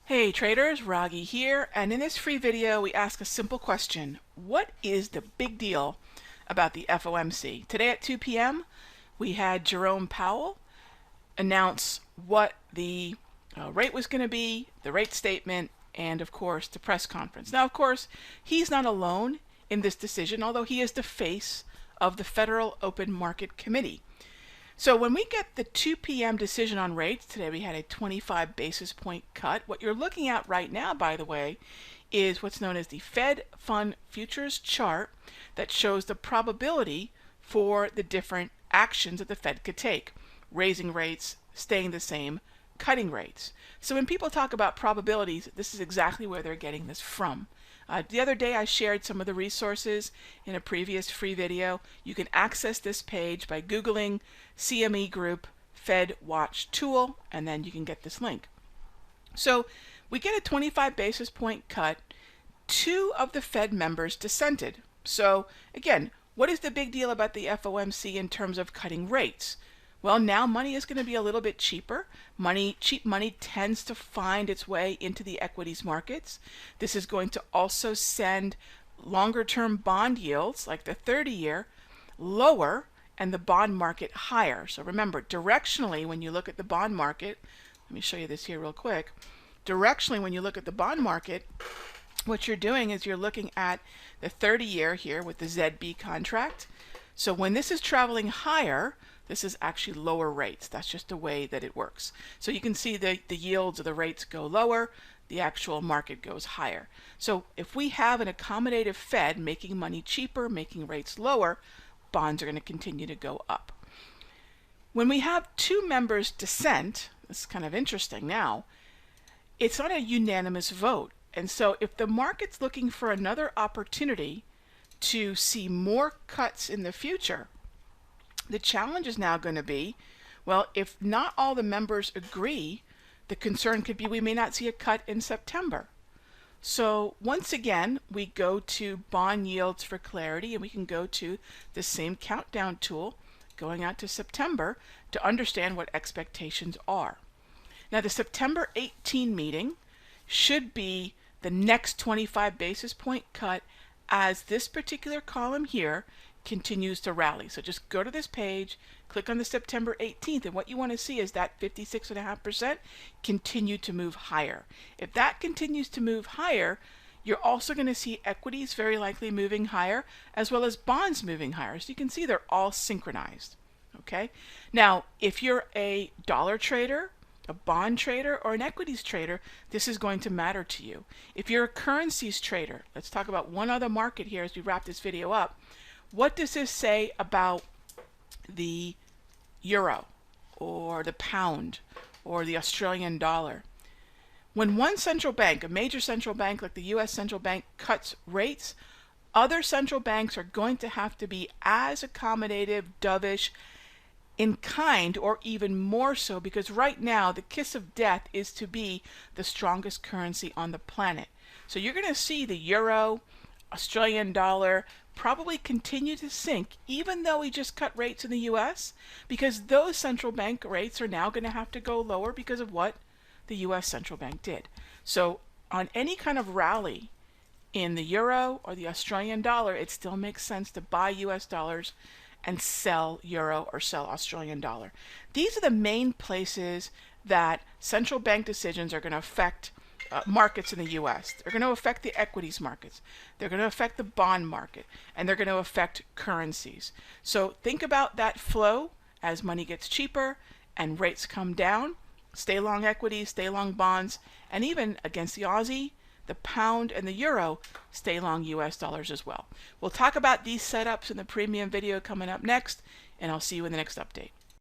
Hey traders, Raghee here, and in this free video we ask a simple question. What is the big deal about the FOMC? Today at 2 p.m. we had Jerome Powell announce what the rate was going to be, the rate statement, and of course the press conference. Now of course he's not alone in this decision, although he is the face of the Federal Open Market Committee. So when we get the 2 p.m. decision on rates, today we had a 25 basis point cut. What you're looking at right now, by the way, is what's known as the Fed Fund Futures chart that shows the probability for the different actions that the Fed could take. Raising rates, staying the same, cutting rates. So when people talk about probabilities, this is exactly where they're getting this from. The other day I shared some of the resources in a previous free video. You can access this page by Googling CME Group Fed Watch Tool, and then you can get this link. So we get a 25 basis point cut. Two of the Fed members dissented. So again, what is the big deal about the FOMC in terms of cutting rates? Well, now money is going to be a little bit cheaper. Cheap money tends to find its way into the equities markets. This is going to also send longer-term bond yields, like the 30-year, lower and the bond market higher. So remember, directionally, when you look at the bond market, let me show you this here real quick. Directionally, when you look at the bond market, what you're doing is you're looking at the 30-year here with the ZB contract. So when this is traveling higher, this is actually lower rates. That's just the way that it works. So you can see the yields of the rates go lower, the actual market goes higher. So if we have an accommodative Fed making money cheaper, making rates lower, bonds are going to continue to go up. When we have two members dissent, this is kind of interesting now, it's not a unanimous vote. And so if the market's looking for another opportunity to see more cuts in the future, the challenge is now going to be, well, if not all the members agree, the concern could be we may not see a cut in September. So once again, we go to bond yields for clarity, and we can go to the same countdown tool going out to September to understand what expectations are. Now the September 18 meeting should be the next 25 basis point cut as this particular column here continues to rally. So just go to this page, click on the September 18th, and what you want to see is that 56.5% continue to move higher. If that continues to move higher, you're also going to see equities very likely moving higher, as well as bonds moving higher. So you can see they're all synchronized. Okay. Now, if you're a dollar trader, a bond trader, or an equities trader, this is going to matter to you. If you're a currencies trader, let's talk about one other market here as we wrap this video up. What does this say about the euro or the pound or the Australian dollar? When one central bank, a major central bank like the US central bank, cuts rates, other central banks are going to have to be as accommodative, dovish, in kind, or even more so, because right now the kiss of death is to be the strongest currency on the planet. So you're going to see the euro, Australian dollar probably continue to sink, even though we just cut rates in the US, because those central bank rates are now going to have to go lower because of what the US central bank did. So on any kind of rally in the euro or the Australian dollar, it still makes sense to buy US dollars and sell euro or sell Australian dollar. These are the main places that central bank decisions are going to affect markets in the US. They're going to affect the equities markets. They're going to affect the bond market, and they're going to affect currencies. So think about that flow as money gets cheaper and rates come down. Stay long equities, stay long bonds, and even against the Aussie, the pound, and the euro, stay long US dollars as well. We'll talk about these setups in the premium video coming up next, and I'll see you in the next update.